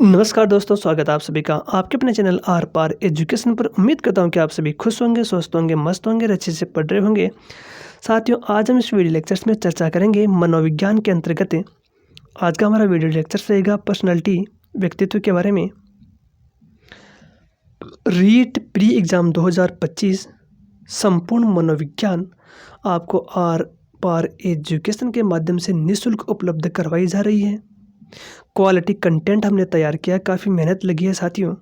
नमस्कार दोस्तों, स्वागत है आप सभी का आपके अपने चैनल आर पार एजुकेशन पर। उम्मीद करता हूं कि आप सभी खुश होंगे, स्वस्थ होंगे, मस्त होंगे और अच्छे से पढ़ रहे होंगे। साथियों, आज हम इस वीडियो लेक्चर्स में चर्चा करेंगे मनोविज्ञान के अंतर्गत। आज का हमारा वीडियो लेक्चर्स रहेगा पर्सनालिटी, व्यक्तित्व के बारे में। रीट प्री एग्ज़ाम 2025 संपूर्ण मनोविज्ञान आपको आर पार एजुकेशन के माध्यम से निःशुल्क उपलब्ध करवाई जा रही है। क्वालिटी कंटेंट हमने तैयार किया है, काफ़ी मेहनत लगी है साथियों।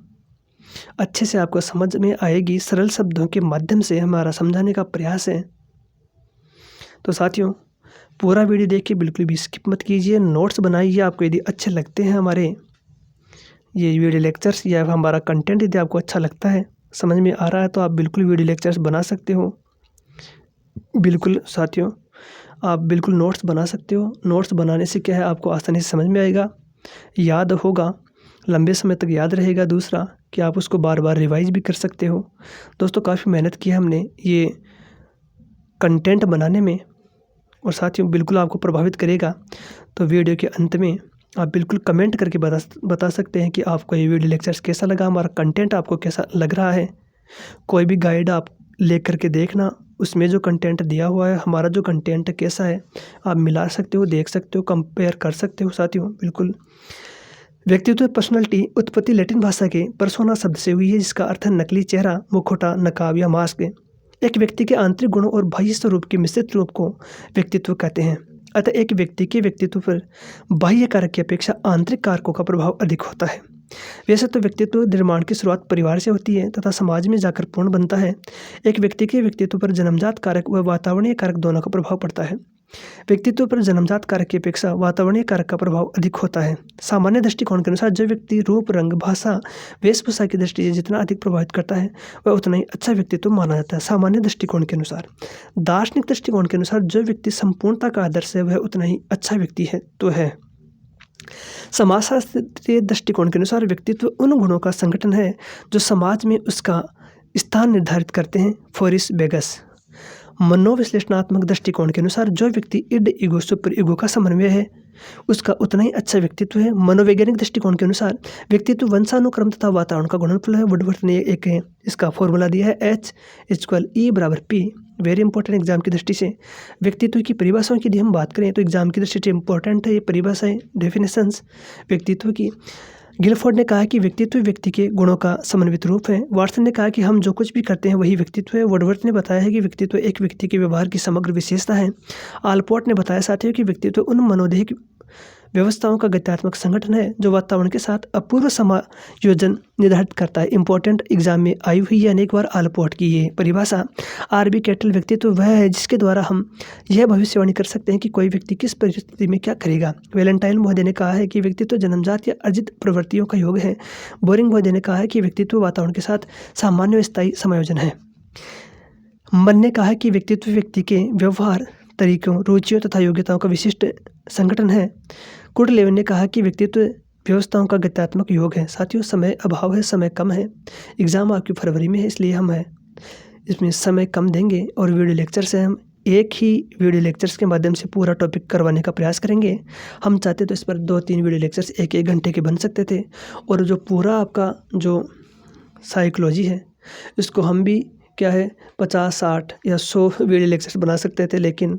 अच्छे से आपको समझ में आएगी, सरल शब्दों के माध्यम से हमारा समझाने का प्रयास है। तो साथियों, पूरा वीडियो देखिए, बिल्कुल भी स्किप मत कीजिए। नोट्स बनाइए, आपको यदि अच्छे लगते हैं हमारे ये वीडियो लेक्चर्स या हमारा कंटेंट यदि आपको अच्छा लगता है, समझ में आ रहा है, तो आप बिल्कुल वीडियो लेक्चर्स बना सकते हो। बिल्कुल साथियों, आप बिल्कुल नोट्स बना सकते हो। नोट्स बनाने से क्या है, आपको आसानी से समझ में आएगा, याद होगा, लंबे समय तक याद रहेगा। दूसरा कि आप उसको बार बार रिवाइज भी कर सकते हो। दोस्तों, काफ़ी मेहनत की है हमने ये कंटेंट बनाने में और साथियों बिल्कुल आपको प्रभावित करेगा। तो वीडियो के अंत में आप बिल्कुल कमेंट करके बता सकते हैं कि आपको ये वीडियो लेक्चर्स कैसा लगा, हमारा कंटेंट आपको कैसा लग रहा है। कोई भी गाइड आप ले करके देखना, उसमें जो कंटेंट दिया हुआ है, हमारा जो कंटेंट कैसा है, आप मिला सकते हो, देख सकते हो, कंपेयर कर सकते हो साथियों। बिल्कुल। व्यक्तित्व पर्सनैलिटी उत्पत्ति लैटिन भाषा के पर्सोना शब्द से हुई है, जिसका अर्थ है नकली चेहरा, मुखौटा, नकाब या मास्क। एक व्यक्ति के आंतरिक गुणों और बाह्य स्वरूप के मिश्रित रूप को व्यक्तित्व कहते हैं। अतः एक व्यक्ति के व्यक्तित्व पर बाह्य कारक की अपेक्षा आंतरिक कारकों का प्रभाव अधिक होता है। वैसे तो व्यक्तित्व निर्माण की शुरुआत परिवार से होती है तथा समाज में जाकर पूर्ण बनता है। एक व्यक्ति के व्यक्तित्व पर जन्मजात कारक व वातावरणीय कारक दोनों का प्रभाव पड़ता है। व्यक्तित्व पर जन्मजात कारक की अपेक्षा वातावरणीय कारक का प्रभाव अधिक होता है। सामान्य दृष्टिकोण के अनुसार जो व्यक्ति रूप, रंग, भाषा, वेशभूषा की दृष्टि से जितना अधिक प्रभावित करता है, वह उतना ही अच्छा व्यक्तित्व माना जाता है। सामान्य दृष्टिकोण के अनुसार। दार्शनिक दृष्टिकोण के अनुसार जो व्यक्ति संपूर्णता का आदर्श है, वह उतना ही अच्छा व्यक्ति है तो है। समाजशास्त्रीय दृष्टिकोण के अनुसार व्यक्तित्व उन गुणों का संगठन है जो समाज में उसका स्थान निर्धारित करते हैं। फॉरिस बेगस। मनोविश्लेषणात्मक दृष्टिकोण के अनुसार जो व्यक्ति इड, ईगो, सुपर ईगो का समन्वय है, उसका उतना ही अच्छा व्यक्तित्व है। मनोवैज्ञानिक दृष्टिकोण के अनुसार व्यक्तित्व वंशानुक्रम तथा वातावरण का गुणनफल है। वुडवर्थ ने एक इसका फॉर्मूला दिया है, H=E=P। वेरी इंपॉर्टेंट एग्जाम की दृष्टि से। व्यक्तित्व की परिभाषाओं की यदि हम बात करें तो एग्जाम की दृष्टि से इंपॉर्टेंट है ये परिभाषाएं, डेफिनेशंस व्यक्तित्व की। गिलफोर्ड ने कहा कि व्यक्तित्व व्यक्ति के गुणों का समन्वित रूप है। वाटसन ने कहा कि हम जो कुछ भी करते हैं वही व्यक्तित्व है। वुडवर्थ ने बताया है कि व्यक्तित्व एक व्यक्ति के व्यवहार की समग्र विशेषता है। आलपोर्ट ने बताया साथियों कि व्यक्तित्व उन मनोदेहिक व्यवस्थाओं का गत्यात्मक संगठन है जो वातावरण के साथ अपूर्व समायोजन निर्धारित करता है। इंपॉर्टेंट एग्जाम में आई हुई है अनेक बार आलपोर्ट की ये परिभाषा। आर.बी. कैटल। व्यक्तित्व वह है जिसके द्वारा हम यह भविष्यवाणी कर सकते हैं कि कोई व्यक्ति किस परिस्थिति में क्या करेगा। वैलेंटाइन महोदय ने कहा है कि व्यक्तित्व जन्मजात या अर्जित प्रवृत्तियों का योग है। बोरिंग महोदय ने कहा है कि व्यक्तित्व वातावरण के साथ सामान्य व स्थायी समायोजन है। मन ने कहा कि व्यक्तित्व व्यक्ति के व्यवहार, तरीकों, रुचियों तथा योग्यताओं का विशिष्ट संगठन है। कुर्टलेवन ने कहा कि व्यक्तित्व व्यवस्थाओं का गत्यात्मक योग है। साथियों, समय अभाव है, समय कम है, एग्ज़ाम आपकी फरवरी में है, इसलिए हम इसमें समय कम देंगे और वीडियो लेक्चर से हम एक ही वीडियो लेक्चर्स के माध्यम से पूरा टॉपिक करवाने का प्रयास करेंगे। हम चाहते तो इस पर 2-3 वीडियो लेक्चर्स 1-1 घंटे के बन सकते थे और जो पूरा आपका जो साइकोलॉजी है इसको हम भी क्या है 50, 60 या 100 वीडियो लेक्चर्स बना सकते थे, लेकिन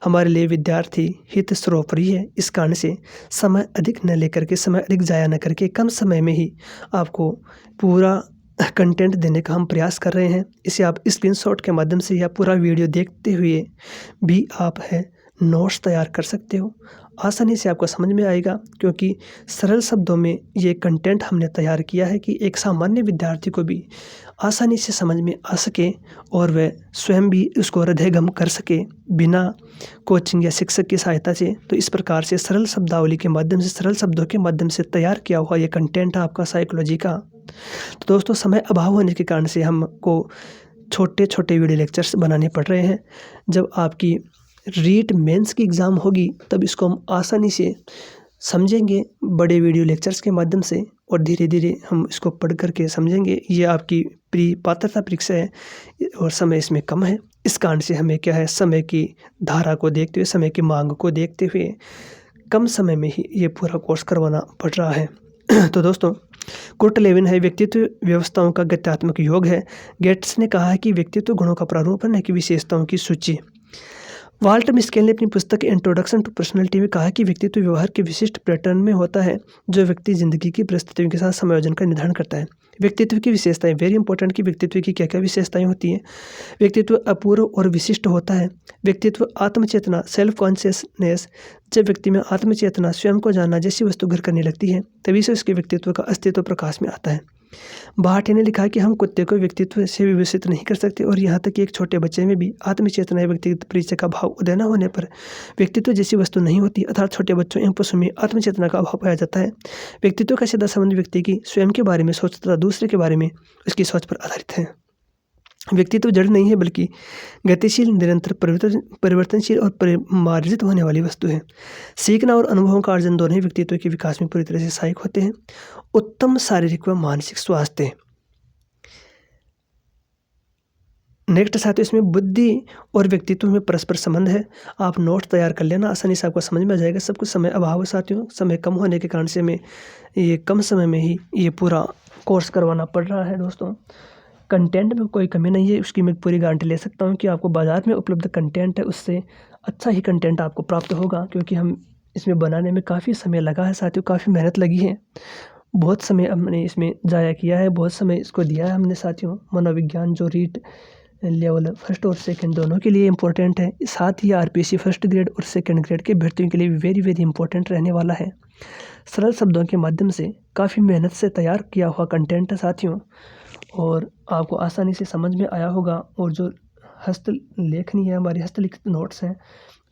हमारे लिए विद्यार्थी हित सर्वोपरि है। इस कारण से समय अधिक न लेकर के, समय अधिक जाया न करके कम समय में ही आपको पूरा कंटेंट देने का हम प्रयास कर रहे हैं। इसे आप स्क्रीनशॉट के माध्यम से या पूरा वीडियो देखते हुए भी आप नोट्स तैयार कर सकते हो। आसानी से आपको समझ में आएगा क्योंकि सरल शब्दों में ये कंटेंट हमने तैयार किया है कि एक सामान्य विद्यार्थी को भी आसानी से समझ में आ सके और वह स्वयं भी उसको हृदयंगम कर सके बिना कोचिंग या शिक्षक की सहायता से। तो इस प्रकार से सरल शब्दावली के माध्यम से, सरल शब्दों के माध्यम से तैयार किया हुआ ये कंटेंट है आपका साइकोलॉजी का। तो दोस्तों, समय अभाव होने के कारण से हमको छोटे छोटे वीडियो लेक्चर्स बनाने पड़ रहे हैं। जब आपकी रीट मेंस की एग्ज़ाम होगी तब इसको हम आसानी से समझेंगे बड़े वीडियो लेक्चर्स के माध्यम से और धीरे धीरे हम इसको पढ़ करके समझेंगे। ये आपकी प्री पात्रता परीक्षा है और समय इसमें कम है। इस कारण से हमें क्या है, समय की धारा को देखते हुए, समय की मांग को देखते हुए कम समय में ही ये पूरा कोर्स करवाना पड़ रहा है। तो दोस्तों, कुर्ट लेविन है व्यक्तित्व व्यवस्थाओं का गत्यात्मक योग है। गेट्स ने कहा है कि व्यक्तित्व गुणों का प्रारूप है, न कि विशेषताओं की सूची। वाल्टर मिस्केल ने अपनी पुस्तक इंट्रोडक्शन टू पर्सनैलिटी में कहा कि व्यक्तित्व व्यवहार के विशिष्ट पैटर्न में होता है जो व्यक्ति जिंदगी की परिस्थितियों के साथ समायोजन का निर्धारण करता है। व्यक्तित्व की विशेषताएं, वेरी इंपॉर्टेंट कि व्यक्तित्व की क्या क्या विशेषताएं होती हैं। व्यक्तित्व अपूर्व और विशिष्ट होता है। व्यक्तित्व आत्मचेतना, सेल्फ कॉन्शियसनेस, जब व्यक्ति में आत्मचेतना, स्वयं को जानना जैसी वस्तु घर करने लगती है, तभी से उसके व्यक्तित्व का अस्तित्व प्रकाश में आता है। भाटे ने लिखा कि हम कुत्ते को व्यक्तित्व से विभूषित नहीं कर सकते, और यहाँ तक कि एक छोटे बच्चे में भी आत्मचेतना या व्यक्तिगत परिचय का भाव उदय न होने पर व्यक्तित्व जैसी वस्तु नहीं होती, अर्थात छोटे बच्चों एवं पशु में आत्मचेतना का अभाव पाया जाता है। व्यक्तित्व का सीधा संबंध व्यक्ति की स्वयं के बारे में सोच तथा दूसरे के बारे में उसकी सोच पर आधारित है। व्यक्तित्व जड़ नहीं है, बल्कि गतिशील, निरंतर परिवर्तनशील और परिमार्जित होने वाली वस्तु है। सीखना और अनुभवों का अर्जन दोनों ही व्यक्तित्व के विकास में पूरी तरह से सहायक होते हैं। उत्तम शारीरिक व मानसिक स्वास्थ्य। नेक्स्ट साथ इसमें बुद्धि और व्यक्तित्व में परस्पर संबंध है। आप नोट तैयार कर लेना, आसानी से आपको समझ में आ जाएगा। सब कुछ समय अभाव है साथियों, समय कम होने के कारण से हमें ये कम समय में ही ये पूरा कोर्स करवाना पड़ रहा है। दोस्तों, कंटेंट में कोई कमी नहीं है, उसकी मैं पूरी गारंटी ले सकता हूँ कि आपको बाज़ार में उपलब्ध कंटेंट है उससे अच्छा ही कंटेंट आपको प्राप्त होगा, क्योंकि हम इसमें बनाने में काफ़ी समय लगा है साथियों, काफ़ी मेहनत लगी है, बहुत समय हमने इसमें ज़ाया किया है, बहुत समय इसको दिया है हमने साथियों। मनोविज्ञान जो रीट लेवल फर्स्ट और सेकंड दोनों के लिए इम्पोर्टेंट है, साथ ही आरपीएससी फर्स्ट ग्रेड और सेकंड ग्रेड के अभ्यर्थियों के लिए भी वेरी वेरी इंपॉर्टेंट रहने वाला है। सरल शब्दों के माध्यम से काफ़ी मेहनत से तैयार किया हुआ कंटेंट है साथियों, और आपको आसानी से समझ में आया होगा। और जो हस्तलेखनी है, हमारी हस्तलिखित नोट्स हैं,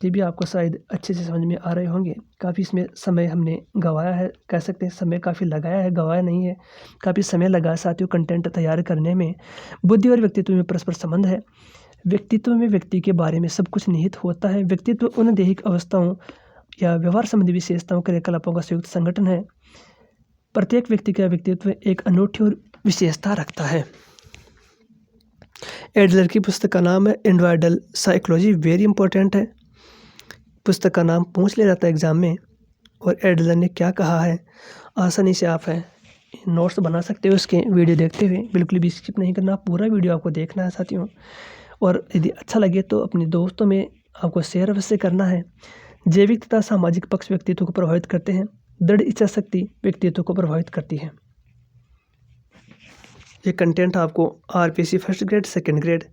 ये भी आपको शायद अच्छे से समझ में आ रहे होंगे। काफ़ी इसमें समय हमने गंवाया है, कह सकते हैं समय काफ़ी लगाया है, गंवाया नहीं है, काफ़ी समय लगा है साथियों कंटेंट तैयार करने में। बुद्धि और व्यक्तित्व में परस्पर संबंध है। व्यक्तित्व में व्यक्ति के बारे में सब कुछ निहित होता है। व्यक्तित्व उन दैहिक अवस्थाओं या व्यवहार संबंधी विशेषताओं, क्रियाकलापों का संयुक्त संगठन है। प्रत्येक व्यक्ति का व्यक्तित्व एक अनूठी और विशेषता रखता है। एडलर की पुस्तक का नाम है इंडिविजुअल साइकोलॉजी, वेरी इंपॉर्टेंट है। पुस्तक का नाम पूछ लिया जाता है एग्जाम में, और एडलर ने क्या कहा है आसानी से आप नोट्स बना सकते हो उसके वीडियो देखते हुए। बिल्कुल भी स्किप नहीं करना, पूरा वीडियो आपको देखना है साथियों। और यदि अच्छा लगे तो अपने दोस्तों में आपको शेयर अवश्य करना है। जैविक तथा सामाजिक पक्ष व्यक्तित्व को प्रभावित करते हैं। दृढ़ इच्छा शक्ति व्यक्तित्व को प्रभावित करती है। ये कंटेंट आपको RPSC first grade, second grade,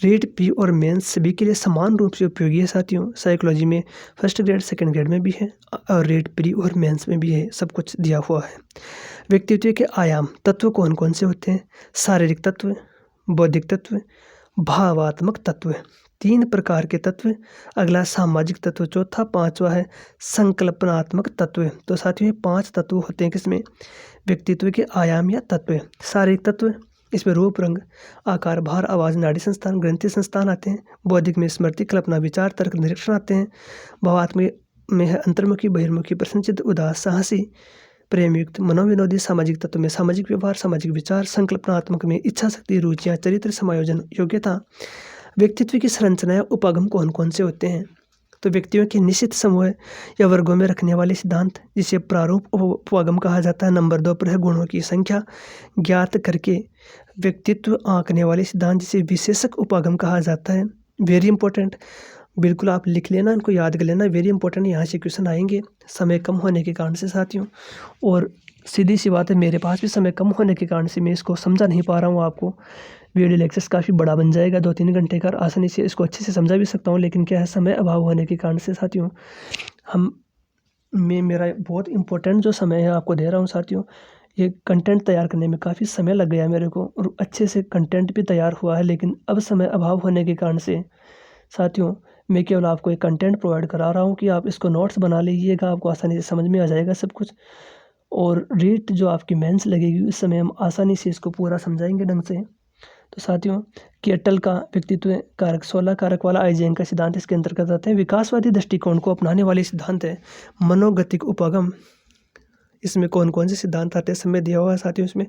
REET, pre और मेंस सभी के लिए समान रूप से उपयोगी है साथियों। साइकोलॉजी में फर्स्ट ग्रेड, सेकंड ग्रेड में भी है, और रीट, प्री और मेंस में भी है, सब कुछ दिया हुआ है। व्यक्तित्व के आयाम तत्व कौन कौन से होते हैं? शारीरिक तत्व, बौद्धिक तत्व, भावात्मक तत्व, 3 प्रकार के तत्व। अगला सामाजिक तत्व, चौथा, पांचवा है संकल्पनात्मक तत्व। तो साथियों 5 तत्व होते हैं किसमें? व्यक्तित्व के आयाम या तत्व। शारीरिक तत्व, इसमें रूप, रंग, आकार, भार, आवाज़, नाड़ी संस्थान, ग्रंथि संस्थान आते हैं। बौद्धिक में स्मृति, कल्पना, विचार, तर्क, निरीक्षण आते हैं। भावात्मक में है अंतर्मुखी, बहिर्मुखी, प्रसन्नचित्त, उदास, साहसी, प्रेमयुक्त, मनोविनोदी। सामाजिक तत्व में सामाजिक व्यवहार, सामाजिक विचार। संकल्पनात्मक में इच्छा शक्ति, रुचियाँ, चरित्र, समायोजन, योग्यता। व्यक्तित्व की संरचना या उपागम कौन कौन से होते हैं? तो व्यक्तियों के निश्चित समूह या वर्गों में रखने वाले सिद्धांत, जिसे प्रारूप उपागम कहा जाता है। नंबर 2 पर है गुणों की संख्या ज्ञात करके व्यक्तित्व आंकने वाले सिद्धांत, जिसे विशेषक उपागम कहा जाता है। वेरी इंपॉर्टेंट, बिल्कुल आप लिख लेना, इनको याद कर लेना, वेरी इंपॉर्टेंट। यहाँ से क्वेश्चन आएंगे समय कम होने के कारण से साथियों, और सीधी सी बात है मेरे पास भी समय कम होने के कारण से मैं इसको समझा नहीं पा रहा हूँ। आपको वीडियो लेक्चर्स काफ़ी बड़ा बन जाएगा, 2-3 घंटे का, आसानी से इसको अच्छे से समझा भी सकता हूँ, लेकिन क्या है समय अभाव होने के कारण से साथियों मेरा बहुत इंपॉर्टेंट जो समय है आपको दे रहा हूँ साथियों। ये कंटेंट तैयार करने में काफ़ी समय लग गया मेरे को, और अच्छे से कंटेंट भी तैयार हुआ है, लेकिन अब समय अभाव होने के कारण से साथियों मैं केवल आपको एक कंटेंट प्रोवाइड करा रहा हूँ कि आप इसको नोट्स बना लीजिएगा, आपको आसानी से समझ में आ जाएगा सब कुछ। और रीट जो आपकी मेंस लगेगी उस समय हम आसानी से इसको पूरा समझाएंगे ढंग से। तो साथियों केटल का व्यक्तित्व कारक 16 कारक वाला आइजेन का सिद्धांत इसके अंतर्गत आते हैं। विकासवादी दृष्टिकोण को अपनाने वाले सिद्धांत है मनोगतिक उपागम। इसमें कौन कौन से सिद्धांत आते हैं समय दिया हुआ है साथियों। इसमें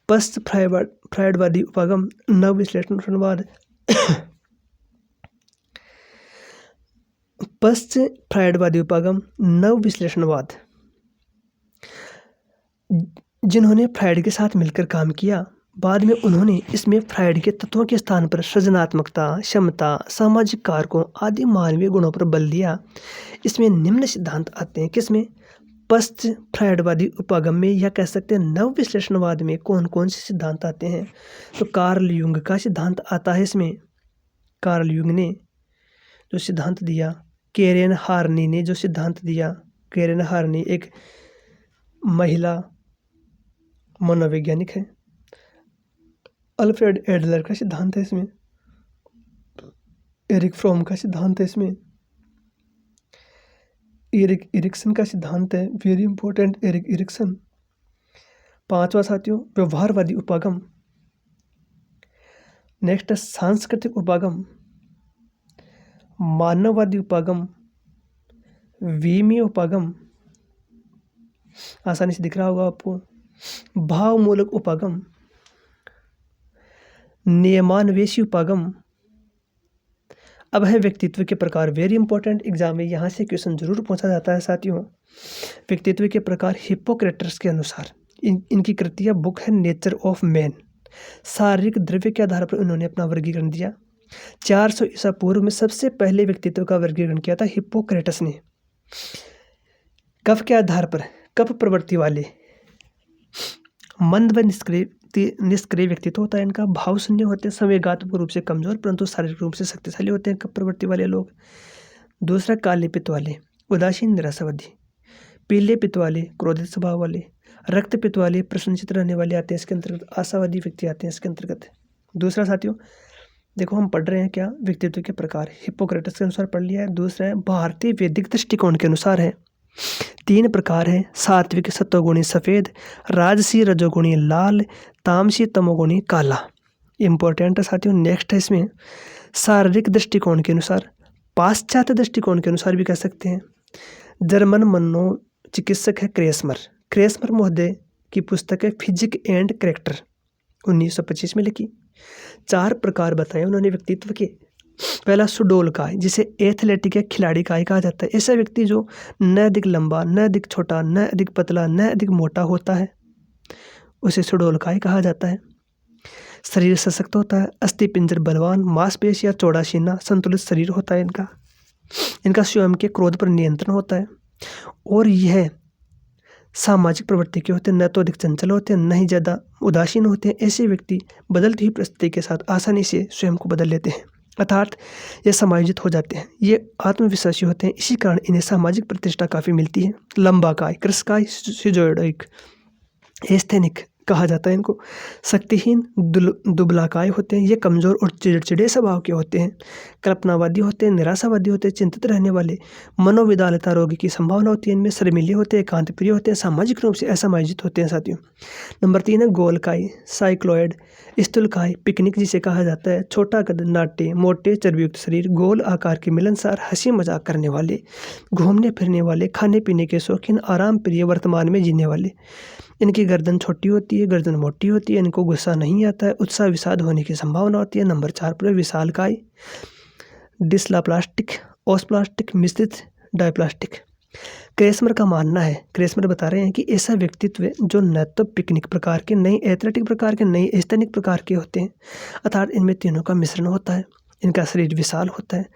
पश्च फ्रायडवादी उपागम, नव विश्लेषणवाद पश्च फ्रायडवादी उपागम, नव विश्लेषणवाद, जिन्होंने फ्रायड के साथ मिलकर काम किया, बाद में उन्होंने इसमें फ्रायड के तत्वों के स्थान पर सृजनात्मकता, क्षमता, सामाजिक कारकों आदि मानवीय गुणों पर बल दिया। इसमें निम्न सिद्धांत आते हैं। किसमें? पश्च फ्रायडवादी उपागम में, या कह सकते हैं नव विश्लेषणवाद में कौन कौन से सिद्धांत आते हैं? तो कार्ल युंग का सिद्धांत आता है इसमें। कार्ल युंग ने जो सिद्धांत दिया, कैरेन हार्नी ने जो सिद्धांत दिया, कैरेन हार्नी एक महिला मनोवैज्ञानिक है। अल्फ्रेड एडलर का सिद्धांत है इसमें। एरिक फ्रोम का सिद्धांत है इसमें। एरिक इरिक्सन का सिद्धांत है, वेरी इंपॉर्टेंट, एरिक इरिक्सन। 5वां साथियों व्यवहारवादी उपागम। नेक्स्ट है सांस्कृतिक उपागम, मानववादी उपागम, वीमी उपागम, आसानी से दिख रहा होगा आपको, भावमूलक उपागम, नियमान्वेषी उपागम। अब है व्यक्तित्व के प्रकार, वेरी इंपॉर्टेंट, एग्जाम में यहाँ से क्वेश्चन जरूर पूछा जाता है साथियों। व्यक्तित्व के प्रकार हिप्पोक्रेटस के अनुसार, इनकी कृतियाँ बुक है नेचर ऑफ मैन। शारीरिक द्रव्य के आधार पर उन्होंने अपना वर्गीकरण दिया। 400 ईसा पूर्व में सबसे पहले व्यक्तित्व का वर्गीकरण किया था हिप्पोक्रेटस ने। कफ के आधार पर, कफ प्रवृत्ति वाले, मंद व निष्क्रिय व्यक्तित्व होता है इनका। भाव शून्य होते हैं, संवेगात्मक रूप से कमजोर परंतु शारीरिक रूप से शक्तिशाली होते हैं कफ प्रवृत्ति वाले लोग। दूसरा काले पित्त वाले, उदासीन निराशावादी। पीले पित्त वाले, क्रोधित स्वभाव वाले। रक्त पित्त वाले, प्रसन्नचित्त रहने वाले आते हैं इसके अंतर्गत। आशावादी व्यक्ति आते हैं इसके अंतर्गत। दूसरा साथियों देखो हम पढ़ रहे हैं क्या, व्यक्तित्व के प्रकार हिप्पोक्रेटस के अनुसार पढ़ लिया है। दूसरा है भारतीय वैदिक दृष्टिकोण के अनुसार है। 3 प्रकार हैं, सात्विक सत्वगुणी सफेद, राजसी रजोगुणी लाल, तामसी तमोगुणी काला। इंपॉर्टेंट है साथियों। नेक्स्ट है इसमें शारीरिक दृष्टिकोण के अनुसार, पाश्चात्य दृष्टिकोण के अनुसार भी कह सकते हैं। जर्मन मनोचिकित्सक है क्रेसमर। क्रेसमर महोदय की पुस्तक है फिजिक एंड कैरेक्टर, 1925 में लिखी। 4 प्रकार बताए उन्होंने व्यक्तित्व के। पहला सुडोलकाय, जिसे एथलेटिक या खिलाड़ी काय कहा जाता है। ऐसा व्यक्ति जो न अधिक लंबा, न अधिक छोटा, न अधिक पतला, न अधिक मोटा होता है, उसे सुडोलकाय कहा जाता है। शरीर सशक्त होता है, अस्थि पिंजर बलवान, मांसपेशियां चौड़ा सीना, संतुलित शरीर होता है इनका स्वयं के क्रोध पर नियंत्रण होता है। और यह सामाजिक प्रवृत्ति के होते हैं, न तो अधिक चंचल होते हैं, न ही ज़्यादा उदासीन होते हैं। ऐसे व्यक्ति बदलती हुई परिस्थिति के साथ आसानी से स्वयं को बदल लेते हैं, अर्थात ये समायोजित हो जाते हैं। ये आत्मविश्वासी होते हैं, इसी कारण इन्हें सामाजिक प्रतिष्ठा काफ़ी मिलती है। लंबा काय, कृशकाय, सिजोइडोइक, एस्थेनिक कहा जाता है इनको। शक्तिहीन दुबलाकाय होते हैं, ये कमज़ोर और चिड़चिड़े स्वभाव के होते हैं। कल्पनावादी होते हैं, निराशावादी होते हैं, चिंतित रहने वाले, मनोविदालता रोगी की संभावना होती है इनमें। शर्मीले होते हैं, एकांत प्रिय होते हैं, सामाजिक रूप से असमायोजित होते हैं साथियों। नंबर 3 है गोलकाय, साइक्लोइड, स्थूलकाय, पिकनिक जिसे कहा जाता है। छोटा कद, नाट्य, मोटे चर्बीयुक्त शरीर, गोल आकार के मिलनसार, हंसी मजाक करने वाले, घूमने फिरने वाले, खाने पीने के शौकीन, आराम प्रिय, वर्तमान में जीने वाले। इनकी गर्दन छोटी होती है, गर्दन मोटी होती है, इनको गुस्सा नहीं आता है, उत्साह विषाद होने की संभावना होती है। नंबर 4 पर विशालकाय, डिस्लाप्लास्टिक, ओस्प्लास्टिक, मिश्रित, डायप्लास्टिक। क्रेसमर का मानना है, क्रेसमर बता रहे हैं कि ऐसा व्यक्तित्व जो न तो पिकनिक प्रकार के, नहीं एथलेटिक प्रकार के, नहीं एस्थेनिक प्रकार के होते हैं, अर्थात इनमें तीनों का मिश्रण होता है। इनका शरीर विशाल होता है।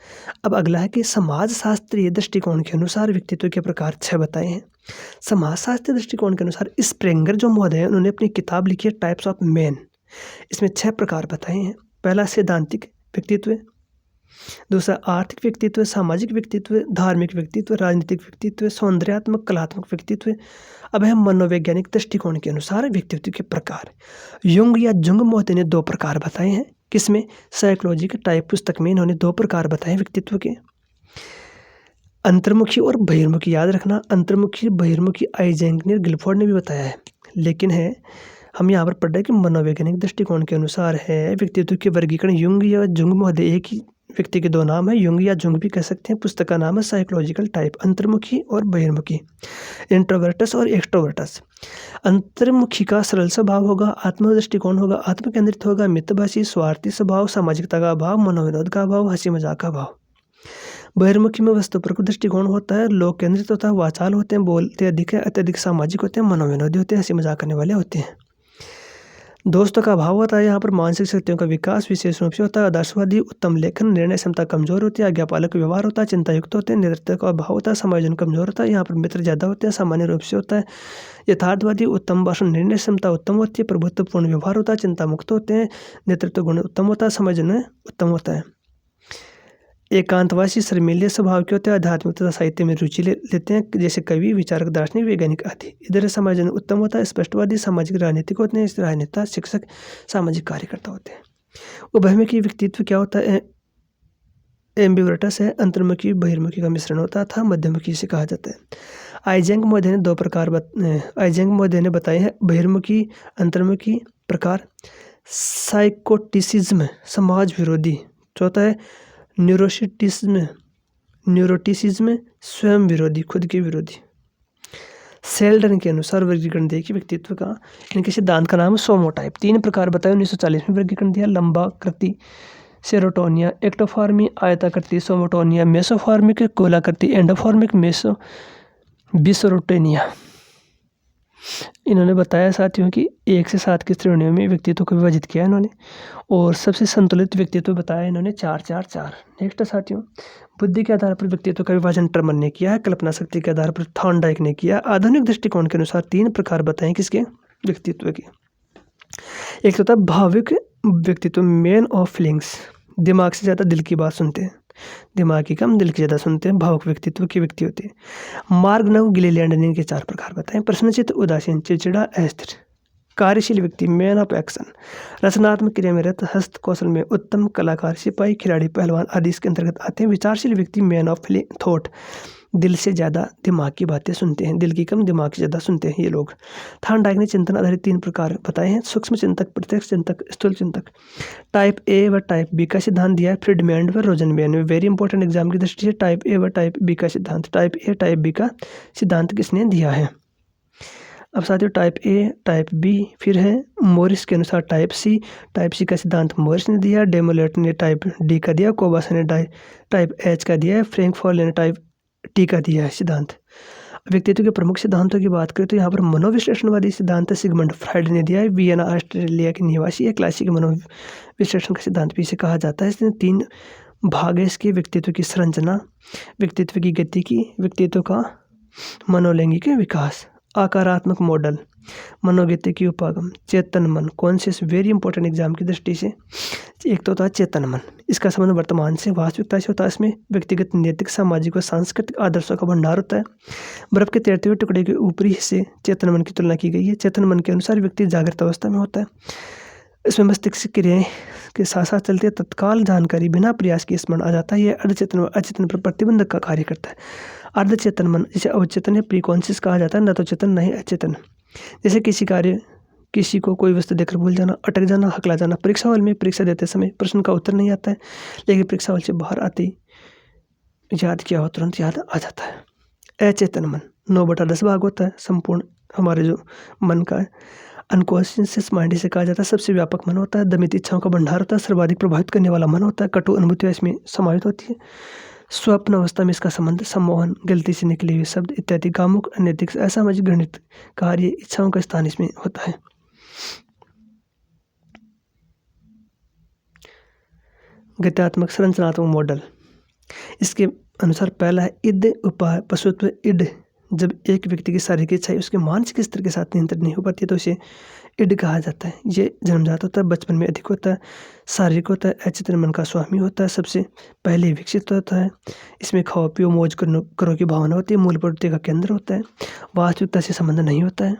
अब अगला है कि समाजशास्त्रीय दृष्टिकोण के अनुसार व्यक्तित्व के प्रकार 6 बताए हैं। समाजशास्त्रीय दृष्टिकोण के अनुसार स्प्रेंगर जो महोदय हैं उन्होंने अपनी किताब लिखी है टाइप्स ऑफ मैन, इसमें 6 प्रकार बताए हैं। पहला सैद्धांतिक व्यक्तित्व, दूसरा आर्थिक व्यक्तित्व, सामाजिक व्यक्तित्व, धार्मिक व्यक्तित्व, राजनीतिक व्यक्तित्व, सौंदर्यात्मक कलात्मक व्यक्तित्व। अब है मनोवैज्ञानिक दृष्टिकोण के अनुसार व्यक्तित्व के प्रकार। युंग या जुंग महोदय ने 2 प्रकार बताए हैं। किसमें? साइकोलॉजी के टाइप पुस्तक में इन्होंने 2 प्रकार बताए व्यक्तित्व के, अंतर्मुखी और बहिर्मुखी। याद रखना, अंतर्मुखी बहिर्मुखी आइजेंक गिलफोर्ड ने भी बताया है, लेकिन है हम यहाँ पर पढ़ रहे हैं कि मनोवैज्ञानिक दृष्टिकोण के अनुसार है व्यक्तित्व के वर्गीकरण। युंग या जुंग महोदय एक ही व्यक्ति के 2 नाम है, युंग या जुंग भी कह सकते हैं। पुस्तक का नाम है साइकोलॉजिकल टाइप, अंतर्मुखी और बहिर्मुखी, इंट्रोवर्टस और एक्सट्रोवर्टस। अंतर्मुखी का सरल स्वभाव होगा, आत्म दृष्टिकोण होगा, आत्म केंद्रित होगा, मितभाषी, स्वार्थी स्वभाव, सामाजिकता का अभाव, मनोविनोद का अभाव, हंसी मजाक का अभाव। बहिर्मुखी में वस्तुपरक दृष्टिकोण होता है, लोक केंद्रित होता है, वाचाल होते हैं, बोलते अधिक है, अत्यधिक सामाजिक होते हैं, मनोविनोदी होते हैं, हंसी मजाक करने वाले होते हैं। दोस्तों का अभाव होता है। यहाँ पर मानसिक शक्तियों का विकास विशेष रूप से होता है। आदर्शवादी, उत्तम लेखन, निर्णय क्षमता कमजोर होती है, आज्ञापालक व्यवहार होता है, चिंतायुक्त होते हैं, नेतृत्व का अभाव होता है, समायोजन कमजोर होता है। यहाँ पर मित्र ज्यादा होते हैं, सामान्य रूप से होता है। यथार्थवादी, उत्तम भाषण, निर्णय क्षमता उत्तम होती है, प्रभुत्वपूर्ण व्यवहार होता है, चिंता मुक्त होते हैं, नेतृत्व गुण उत्तम होता है, समायोजन उत्तम होता है। एकांतवासी, शर्मीले स्वभाव के होते हैं, आध्यात्मिक तथा साहित्य में रुचि लेते हैं, जैसे कवि, विचारक, दार्शनिक, वैज्ञानिक आदि। इधर समायोजन उत्तम होता है। स्पष्टवादी, सामाजिक, राजनीतिक होते हैं, राजनेता, शिक्षक, सामाजिक कार्यकर्ता होते हैं। उभयमुखी व्यक्तित्व क्या होता है? एम्बिवर्टस है, अंतर्मुखी बहिर्मुखी का मिश्रण होता था, मध्यमुखी से कहा जाता है। आइजेंग मोदे ने दो प्रकार आइजेंग मोदे ने बताए हैं, बहिर्मुखी, अंतर्मुखी प्रकार। साइकोटिसिज्म, समाज विरोधी। चौथा है न्यूरोटिसिज्म, स्वयं विरोधी, खुद के विरोधी। सेल्डन के अनुसार वर्गीकरण देखिए व्यक्तित्व का, इनके सिद्धांत का नाम है सोमोटाइप। 3 प्रकार बताए, 1940 में वर्गीकरण दिया। लंबाकृति सेरोटोनिया, एक्टोफॉर्मी आयताकृति सोमोटोनिया, मेसोफॉर्मिक गोलाकृति एंडोफॉर्मिक बिसरोटेनिया। इन्होंने बताया साथियों कि 1 से 7 की श्रेणियों में व्यक्तित्व को विभाजित किया इन्होंने, और सबसे संतुलित व्यक्तित्व बताया इन्होंने 4-4-4। नेक्स्ट साथियों, बुद्धि के आधार पर व्यक्तित्व का विभाजन टर्मन ने किया है, कल्पना शक्ति के आधार पर थॉर्नडाइक ने किया। आधुनिक दृष्टिकोण के अनुसार 3 प्रकार बताए किसके? व्यक्तित्व के। एक तो था भाविक व्यक्तित्व, मैन ऑफ फीलिंग्स, दिमाग से ज़्यादा दिल की बात सुनते हैं, दिमाग की कम दिल की ज़्यादा सुनते हैं, भावुक व्यक्तित्व के व्यक्ति होते हैं। मार्ग नव गिलेलैंड ने इनके 4 प्रकार बताए। प्रश्नचित, उदासीन, चिड़चिड़ा, अस्थिर। कार्यशील व्यक्ति, मैन ऑफ एक्शन, रचनात्मक क्रिया में रत, हस्त कौशल में उत्तम, कलाकार, सिपाही, खिलाड़ी, पहलवान आदि इसके अंतर्गत आते हैं। विचारशील व्यक्ति, मैन ऑफ थॉट, दिल से ज़्यादा दिमाग की बातें सुनते हैं, दिल की कम दिमाग की ज़्यादा सुनते हैं ये लोग। थॉर्नडाइक ने चिंतन आधारित 3 प्रकार बताए हैं, सूक्ष्म चिंतक, प्रत्यक्ष चिंतक, स्थूल चिंतक। टाइप ए व टाइप बी का सिद्धांत दिया है फ्रीडमैन व रोजनबेन में। वेरी इंपॉर्टेंट एग्जाम की दृष्टि से टाइप ए व टाइप बी का सिद्धांत, टाइप ए टाइप बी का सिद्धांत किसने दिया है? अब साथियों, टाइप ए टाइप बी फिर है मोरिस के अनुसार टाइप सी का सिद्धांत मोरिस ने दिया, डेमोलेट ने टाइप डी का दिया, कोबास ने टाइप एच का दिया है, फ्रैंकफर्ट ने टाइप टी का दिया है सिद्धांत। व्यक्तित्व के प्रमुख सिद्धांतों की बात करें तो यहाँ पर मनोविश्लेषणवादी सिद्धांत सिगमंड फ्राइड ने दिया है, वियना ऑस्ट्रेलिया के निवासी है, क्लासिक मनोविश्लेषण का सिद्धांत भी इसे कहा जाता है। इसने 3 भाग है इसके, व्यक्तित्व की संरचना, व्यक्तित्व की गति की, व्यक्तित्व का मनोलैंगिक विकास। आकारात्मक मॉडल, मनोगति की उपागम, चेतन मन, कॉन्शियस, वेरी इंपॉर्टेंट एग्जाम की दृष्टि से। एक तो होता है चेतन मन, इसका संबंध वर्तमान से, वास्तविकता से होता है। इसमें व्यक्तिगत, नैतिक, सामाजिक और सांस्कृतिक आदर्शों का भंडार होता है। बर्फ के तैरते हुए टुकड़े के ऊपरी हिस्से चेतन मन की तुलना की गई है। चेतन मन के अनुसार व्यक्ति जागृत अवस्था में होता है, इसमें मस्तिष्क क्रियाएं के साथ साथ चलती है, तत्काल जानकारी बिना प्रयास के स्मरण आ जाता है। यह अर्धचेतन व अचेतन पर प्रतिबंधक का कार्य करता है। अर्धचेतन मन जिसे अवचेतन या प्रीकॉन्शियस कहा जाता है, न तो चेतन न ही अचेतन। जैसे किसी को कोई वस्तु देखकर भूल जाना, अटक जाना, हकला जाना। परीक्षा हॉल में परीक्षा देते समय प्रश्न का उत्तर नहीं आता है, लेकिन परीक्षा हॉल से बाहर आते ही याद किया हो तुरंत याद आ जाता है। अचेतन मन 9/10 भाग होता है संपूर्ण हमारे जो मन का है। अनकॉन्शियस माइंड इसे कहा जाता है, सबसे व्यापक मन होता है, दमित इच्छाओं का भंडार होता है, सर्वाधिक प्रभावित करने वाला मन होता है, कटु अनुभूतियां इसमें समाहित होती है। स्वप्न अवस्था में इसका संबंध सम्मोहन, गलती से निकले हुए शब्द इत्यादि, कामुक, अनैतिक, असामाजिक, घृणित कार्य, इच्छाओं का स्थान इसमें होता है। गत्यात्मक संरचनात्मक मॉडल, इसके अनुसार पहला है इद उपाय पशुत्व। इड जब एक व्यक्ति की शारीरिक इच्छा उसके मानसिक स्तर के साथ नियंत्रित नहीं हो पाती है तो उसे इड कहा जाता है। ये जन्मजात होता है, बचपन में अधिक होता है, शारीरिक होता है, अचेतन मन का स्वामी होता है, सबसे पहले विकसित होता है। इसमें खाओ पियो मौज करो की भावना होती है, मूल प्रवृत्ति का केंद्र होता है, वास्तविकता से संबंध नहीं होता है,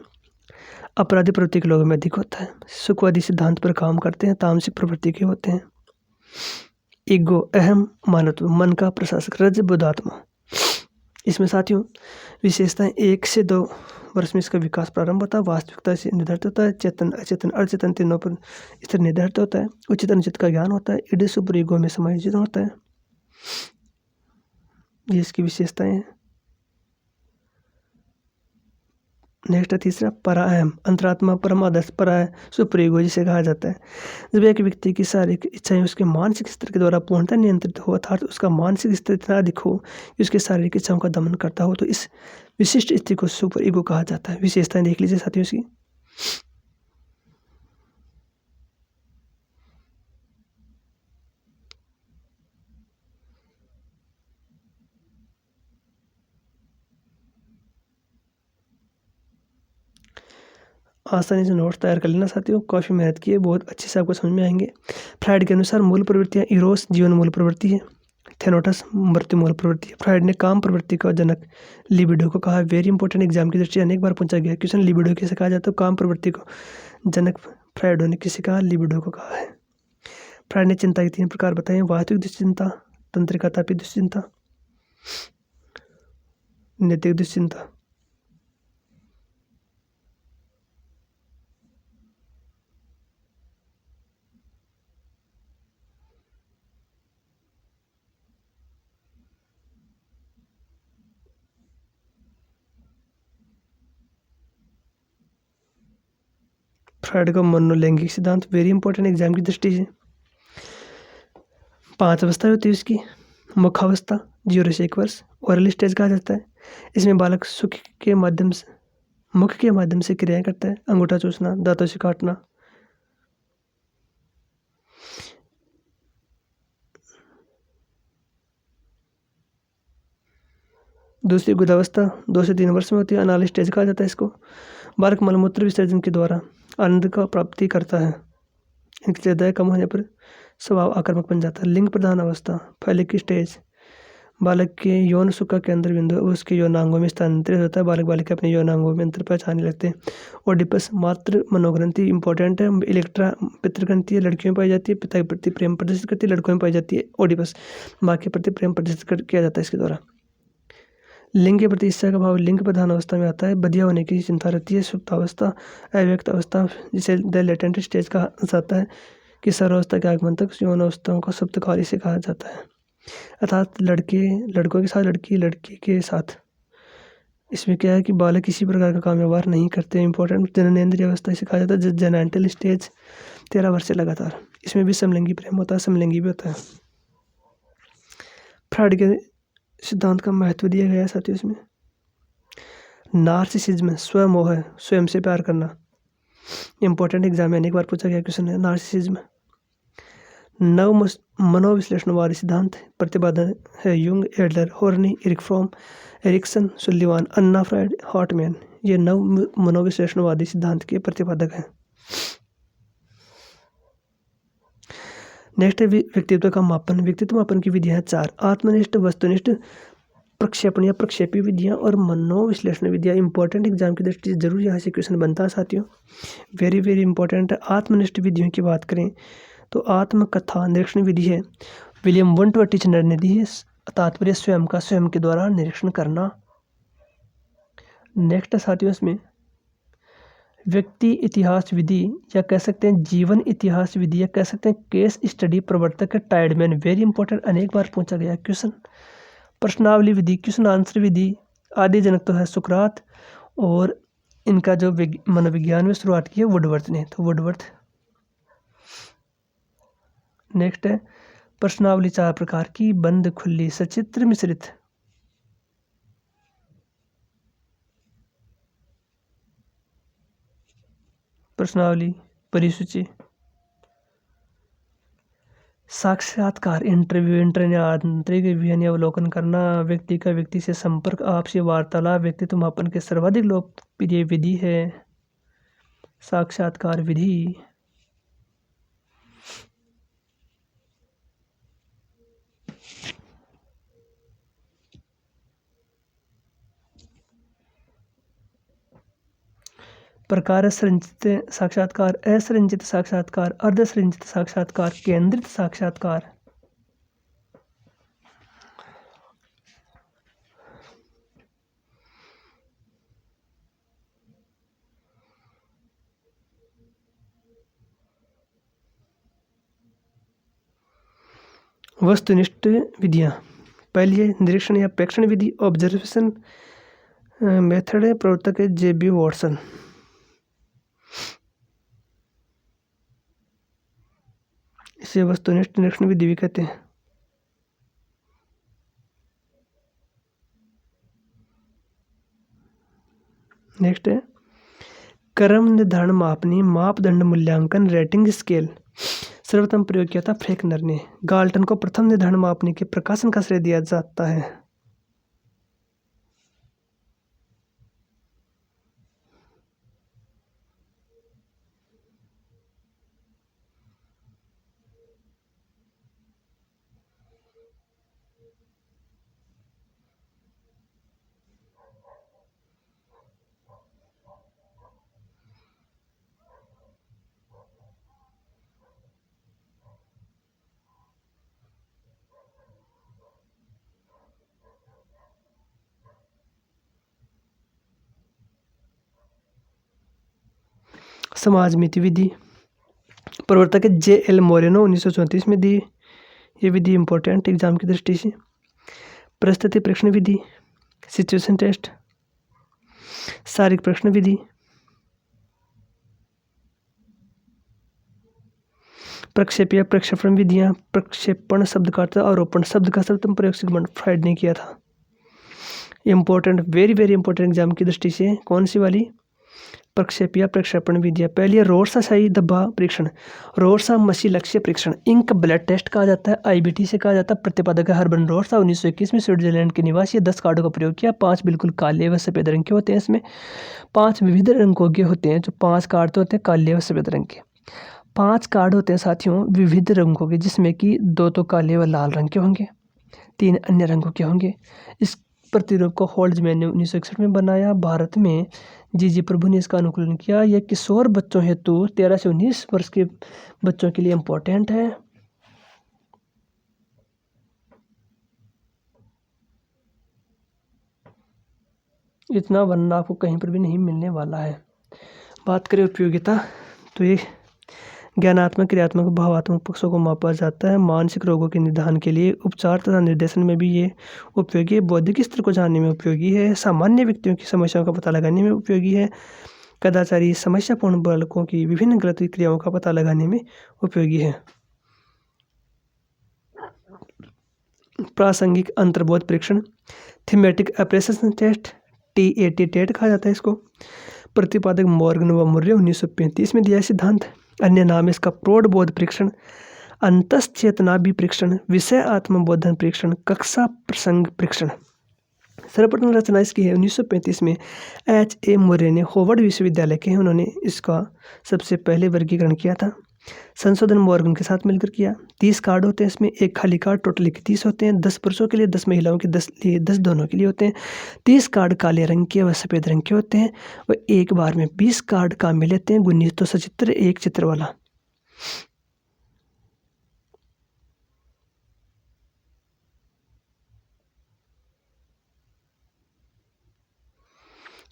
अपराधी प्रवृत्ति के लोगों में अधिक होता है, सुखवादी सिद्धांत पर काम करते हैं, तामसिक प्रवृत्ति के होते हैं। ईगो अहम मानवत्व, मन का प्रशासक, रज बुधात्मा। इसमें साथियों विशेषताएं 1 से 2 वर्ष में इसका विकास प्रारंभ होता है, वास्तविकता से निर्धारित होता है, चेतन अचेतन अर्चेतन तीनों पर स्तर निर्धारित होता है, उचित अनुचित का ज्ञान होता है, इड सुपर ईगो में समायोजित होता है। ये इसकी विशेषताएं हैं। नेक्स्ट है तीसरा परायम, अंतरात्मा, परम आदर्श, पराय, सुपर ईगो जिसे कहा जाता है। जब एक व्यक्ति की शारीरिक इच्छाएं उसके मानसिक स्तर के द्वारा पूर्णतः नियंत्रित हो, अर्थात उसका मानसिक स्तर इतना अधिक हो कि उसकी शारीरिक इच्छाओं का दमन करता हो, तो इस विशिष्ट स्थिति को सुपर ईगो कहा जाता है। विशेषताएं देख लीजिए साथियों इसकी। आसानी से नोट्स तैयार कर लेना साथियों, काफ़ी मेहनत की है, बहुत अच्छे से आपको समझ में आएंगे। फ्राइड के अनुसार मूल प्रवृत्तियाँ, इरोस जीवन मूल प्रवृत्ति है, थेनोटस मृत्यु मूल प्रवृत्ति है। फ्राइड ने काम प्रवृत्ति का जनक लिबिडो को कहा। वेरी इंपॉर्टेंट, एग्जाम की दृष्टि अनेक बार पूछा गया क्वेश्चन, लिबिडो किसे कहा जाता है? काम प्रवृत्ति को जनक फ्राइडो ने किसे कहा? लिबिडो को कहा है। फ्राइड ने चिंता के 3 प्रकार बताए, वास्तविक दुश्चिंता, तंत्रिकातापी दुश्चिंता, नैतिक दुश्चिंता। फ्राइड का मनोलैंगिक सिद्धांत, वेरी इंपॉर्टेंट एग्जाम की दृष्टि से। 5 अवस्था होती है उसकी। मुखावस्था 0 से 1 वर्ष, ओरल स्टेज कहा जाता है। इसमें बालक सुख के माध्यम से, मुख के माध्यम से क्रियाएं करता है, अंगूठा चूसना, दांतों से काटना। दूसरी गुदावस्था 2 से 3 वर्ष में होती है, अनाल स्टेज कहा जाता है इसको। बालक मलमूत्र विसर्जन के द्वारा आनंद का प्राप्ति करता है। इनकी ज्यादा कम होने पर स्वभाव आक्रामक बन जाता है। लिंग प्रधान अवस्था, फैलिक स्टेज, बालक के यौन सुख का केंद्र बिंदु उसके यौनांगों में स्थानांतरित होता है। बालक बालिका अपने यौनांगों में अंतर पहचानने लगते हैं। ओडिपस मात्र मनोग्रंथि इंपॉर्टेंट है। इलेक्ट्रा पितृग्रंथि है, लड़कियों में पाई जाती है, पिता के प्रति प्रेम प्रदर्शित करती है, लड़कों में पाई जाती है ओडिपस, माँ के प्रति प्रेम प्रदर्शित किया जाता है इसके द्वारा। लिंग के प्रति इच्छा का भाव लिंग प्रधान अवस्था में आता है। बधिया होने की चिंता रहती है। सुप्तावस्था, अव्यक्त अवस्था जिसे द लेटेंट स्टेज कहा जाता है, कि सर्वावस्था के आगमन तक यौन अवस्थाओं को सुप्तकाल से कहा जाता है, अर्थात लड़कों के साथ, लड़की के साथ। इसमें क्या है कि बालक किसी प्रकार का काम व्यवहार नहीं करते। इंपॉर्टेंट जननेंद्रिय अवस्था इसे कहा जाता है। जेनेंटल स्टेज 13 वर्ष से लगातार। इसमें भी समलिंगी प्रेम होता है, समलिंगी भी होता है। फ्राइड के सिद्धांत का महत्व दिया गया है साथियों इसमें। नार्सिसिज्म, स्वमोह, स्वयं से प्यार करना। इंपॉर्टेंट एग्जाम में अनेक बार पूछा गया क्वेश्चन है नार्सिसिज्म। नव मनोविश्लेषणवादी सिद्धांत प्रतिपादन है Jung, Adler, Horney, Erich Fromm, Erikson, Sullivan, Anna Freud, Hartmann. ये नव मनोविश्लेषणवादी सिद्धांत के प्रतिपादक हैं। नेक्स्ट है व्यक्तित्व का मापन। व्यक्तित्व मापन की विधियां 4, आत्मनिष्ठ, वस्तुनिष्ठ, प्रक्षेपण या प्रक्षेपी विधियां और मनोविश्लेषण विधियां। इंपॉर्टेंट एग्जाम की दृष्टि से जरूर यहाँ से क्वेश्चन बनता है साथियों, वेरी वेरी इंपॉर्टेंट है। आत्मनिष्ठ विधियों की बात करें तो आत्मकथा निरीक्षण विधि है, विलियम वंटवर्टिचनर ने दी है। तात्पर्य स्वयं का स्वयं के द्वारा निरीक्षण करना। नेक्स्ट साथियों इसमें व्यक्ति इतिहास विधि या कह सकते हैं जीवन इतिहास विधि या कह सकते हैं केस स्टडी प्रवर्तक है टाइडमैन। वेरी इंपॉर्टेंट, अनेक बार पूछा गया क्वेश्चन। प्रश्नावली विधि, क्वेश्चन आंसर विधि, आदि जनक तो है सुकरात, और इनका जो मनोविज्ञान में शुरुआत की है वुडवर्थ ने, तो वुडवर्थ। नेक्स्ट है प्रश्नावली 4 प्रकार की, बंद, खुली, सचित्र, मिश्रित। प्रश्नावली, परिसूची। साक्षात्कार, इंटरव्यू, इंटरव्यू आंतरिक व्ययन अवलोकन करना, व्यक्ति का व्यक्ति से संपर्क, आपसी वार्तालाप व्यक्तित्व मापन के सर्वाधिक लोकप्रिय विधि है साक्षात्कार विधि। प्रकार संरचित साक्षात्कार, असंरचित साक्षात्कार, अर्धसंरचित साक्षात्कार, केंद्रित साक्षात्कार। वस्तुनिष्ठ विधियां, पहली है निरीक्षण या प्रेक्षण विधि, ऑब्जर्वेशन मेथड है, प्रवर्तक है JB वॉटसन। इसे वस्तुनिष्ठ निरीक्षण विधि भी कहते हैं। नेक्स्ट है क्रम निर्धारण मापनी मापदंड मूल्यांकन रेटिंग स्केल। सर्वप्रथम प्रयोग किया था फ्रेकनर ने। गाल्टन को प्रथम निर्धारण मापनी के प्रकाशन का श्रेय दिया जाता है। समाज मिति विधि, प्रवर्तक है JL मोरेनो 1934 में दी। ये विधि इंपॉर्टेंट एग्जाम की दृष्टि से। परिस्थिति परीक्षण विधि, सिचुएशन टेस्ट, शारीरिक परीक्षण विधि, प्रक्षेपीय प्रक्षेपण विधियां। प्रक्षेपण शब्द का अर्थ आरोपण शब्द का सर्वप्रथम प्रयोग सिगमंड फ्राइड ने किया था। Important, very very important exam की दृष्टि से। कौन सी वाली? प्रक्षेपीय प्रक्षेपण विधियां। पहली है रोरसा शाही धब्बा परीक्षण, रोरसा मसी लक्ष्य परीक्षण। इंक ब्लड टेस्ट कहा जाता है, IBT से कहा जाता है। प्रतिपादक हर्बन रोरसा 1921 में स्विट्जरलैंड के निवासी। 10 कार्डों का प्रयोग किया। 5 बिल्कुल काले व सफेद रंग के होते हैं। इसमें 5 विविध रंगों के होते हैं। जो 5 कार्ड तो होते हैं काले व सफेद रंग के। 5 कार्ड होते हैं साथियों विविध रंगों के, जिसमें कि 2 तो काले व लाल रंग के होंगे, 3 अन्य रंगों के होंगे। इस प्रतिरूप को होल्ड्समैन ने 1961 में बनाया। भारत में जी प्रभु ने इसका अनुकूलन किया। यह किशोर बच्चों हेतु 13 से 19 वर्ष के बच्चों के लिए इम्पोर्टेंट है। इतना वरना आपको कहीं पर भी नहीं मिलने वाला है। बात करें उपयोगिता, तो ये ज्ञानात्मक, क्रियात्मक, भावात्मक पक्षों को मापा जाता है। मानसिक रोगों के निदान के लिए, उपचार तथा निर्देशन में भी ये उपयोगी है। बौद्धिक स्तर को जानने में उपयोगी है। सामान्य व्यक्तियों की समस्याओं का पता लगाने में उपयोगी है। कदाचारी समस्यापूर्ण बालकों की विभिन्न गलत क्रियाओं का पता लगाने में उपयोगी है। प्रासंगिक अंतर्बोध परीक्षण, थीमेटिक अप्रेसिएशन टेस्ट, TAT टेट कहा जाता है इसको। प्रतिपादक मॉर्गन व मुर्रे 1935 में दिया सिद्धांत। अन्य नाम इसका प्रौढ़ परीक्षण, अंतश्चेतनाभि परीक्षण, विषय आत्मबोधन परीक्षण, कक्षा प्रसंग परीक्षण। सर्वप्रथम रचना इसकी है 1935 में HA मुर्रे ने होवर्ड विश्वविद्यालय के, उन्होंने इसका सबसे पहले वर्गीकरण किया था। संशोधन मॉर्गन के साथ मिलकर किया। 30 कार्ड होते हैं इसमें, एक खाली कार्ड, टोटल 31 होते हैं। 10 पुरुषों के लिए, 10 महिलाओं के, 10 दोनों के लिए होते हैं। 30 कार्ड काले रंग के व सफ़ेद रंग के होते हैं। वह एक बार में 20 कार्ड काम में लेते हैं। 19 तो सचित्र, एक चित्र वाला।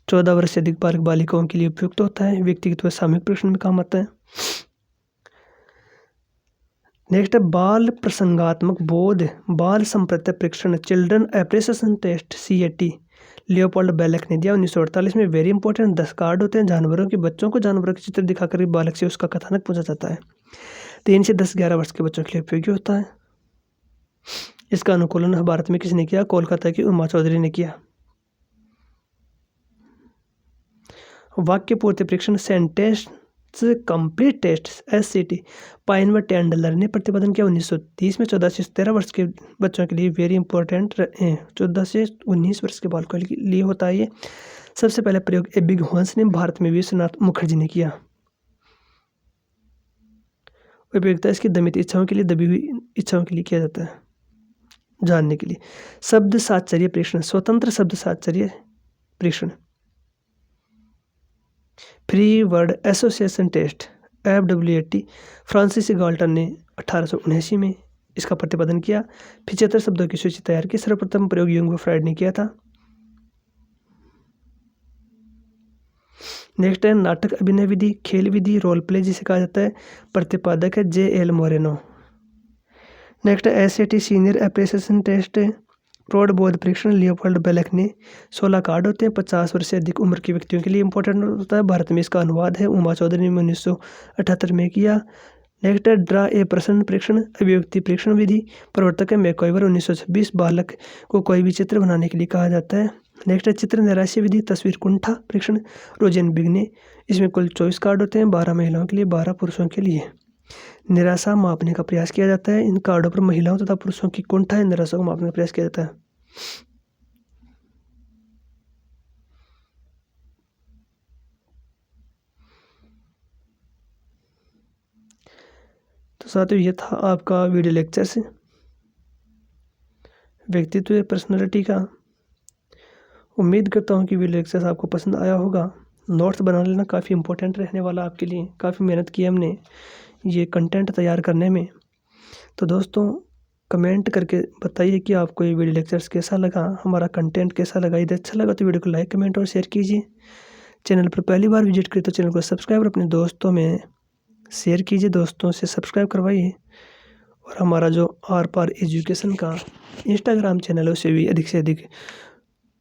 चौदह वर्ष से अधिक बालक बालिकाओं के लिए उपयुक्त होता है। व्यक्तिगत व सामूहिक परीक्षण में काम आता है। नेक्स्ट है बाल प्रसंगात्मक बोध, बाल संप्रत्य परीक्षण, children appreciation test, CAT। Leopold Bellak ने दिया 1948 में। Very important. 10 कार्ड होते हैं। जानवरों के बच्चों को जानवरों के चित्र दिखाकर बालक से उसका कथानक पूछा जाता है। 3 से 10-11 वर्ष के बच्चों के लिए उपयोगी होता है। इसका अनुकूलन भारत में किसने किया? कोलकाता की उमा चौधरी ने किया। वाक्य पूर्ति परीक्षण, sentence complete test, SCT। Pine व टेंडलर ने प्रतिपादन किया 1930 में। 14 से 13 वर्ष के बच्चों के लिए वेरी इंपॉर्टेंट है। 14 से 19 वर्ष के बालकों के लिए होता है ये। सबसे पहले प्रयोग एबिग होन्स ने भारत में विश्वनाथ मुखर्जी ने किया। उपयोगिता इसकी दमित इच्छाओं के लिए, दबी हुई इच्छाओं के लिए किया जाता है, जानने के लिए। शब्द साहचर्य परीक्षण, स्वतंत्र शब्द साहचर्य परीक्षण। Free word association test, FWAT। Francis Galton ने 1879 में इसका प्रतिपादन किया। 75 शब्दों की सूची तैयार की। सर्वप्रथम प्रयोग यूंग फ्राइड ने किया था। नेक्स्ट है नाटक अभिनय विधि, खेल विधि, रोल प्ले जिसे कहा जाता है। प्रतिपादक है JL मोरेनो। नेक्स्ट है SAT सीनियर एप्रिसिएशन टेस्ट। प्रौढ़ बोध परीक्षण लियोपोल्ड बेलेक ने 16 कार्ड होते हैं 50 वर्ष से अधिक उम्र के व्यक्तियों के लिए इंपॉर्टेंट होता है। भारत में इसका अनुवाद है उमा चौधरी ने 1978 में किया। नेक्स्ट है ड्रा ए प्रश्न परीक्षण अभिव्यक्ति परीक्षण विधि, प्रवर्तक है मैकइवर 1926। बालक को कोई भी चित्र बनाने के लिए कहा जाता है। नेक्स्ट है चित्र नैराश्य विधि तस्वीर कुंठा परीक्षण रोजेन बिग ने। इसमें कुल 24 कार्ड होते हैं, 12 महिलाओं के लिए 12 पुरुषों के लिए। निराशा मापने का प्रयास किया जाता है। इन कार्डों पर महिलाओं तथा पुरुषों की कुंठा या निराशा को मापने का प्रयास किया जाता है। तो साथियों ये था आपका वीडियो लेक्चर से व्यक्तित्व पर्सनालिटी का। उम्मीद करता हूँ कि वीडियो लेक्चर आपको पसंद आया होगा। नोट्स बना लेना काफ़ी इंपॉर्टेंट रहने वाला आपके लिए। काफ़ी मेहनत की हमने ये कंटेंट तैयार करने में। तो दोस्तों कमेंट करके बताइए कि आपको ये वीडियो लेक्चर्स कैसा लगा, हमारा कंटेंट कैसा लगा। यदि अच्छा लगा तो वीडियो को लाइक कमेंट और शेयर कीजिए। चैनल पर पहली बार विजिट करें तो चैनल को सब्सक्राइब और अपने दोस्तों में शेयर कीजिए, दोस्तों से सब्सक्राइब करवाइए। और हमारा जो आर पार एजुकेशन का इंस्टाग्राम चैनल है उसे भी अधिक से अधिक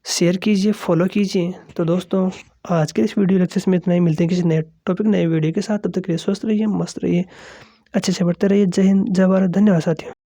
शेयर कीजिए, फॉलो कीजिए। तो दोस्तों आज के इस वीडियो लेक्चर में इतना ही। मिलते हैं किसी नए टॉपिक नए वीडियो के साथ। तब तक के लिए स्वस्थ रहिए, मस्त रहिए, अच्छे से बढ़ते रहिए। जय हिंद, जय भारत, धन्यवाद साथियों।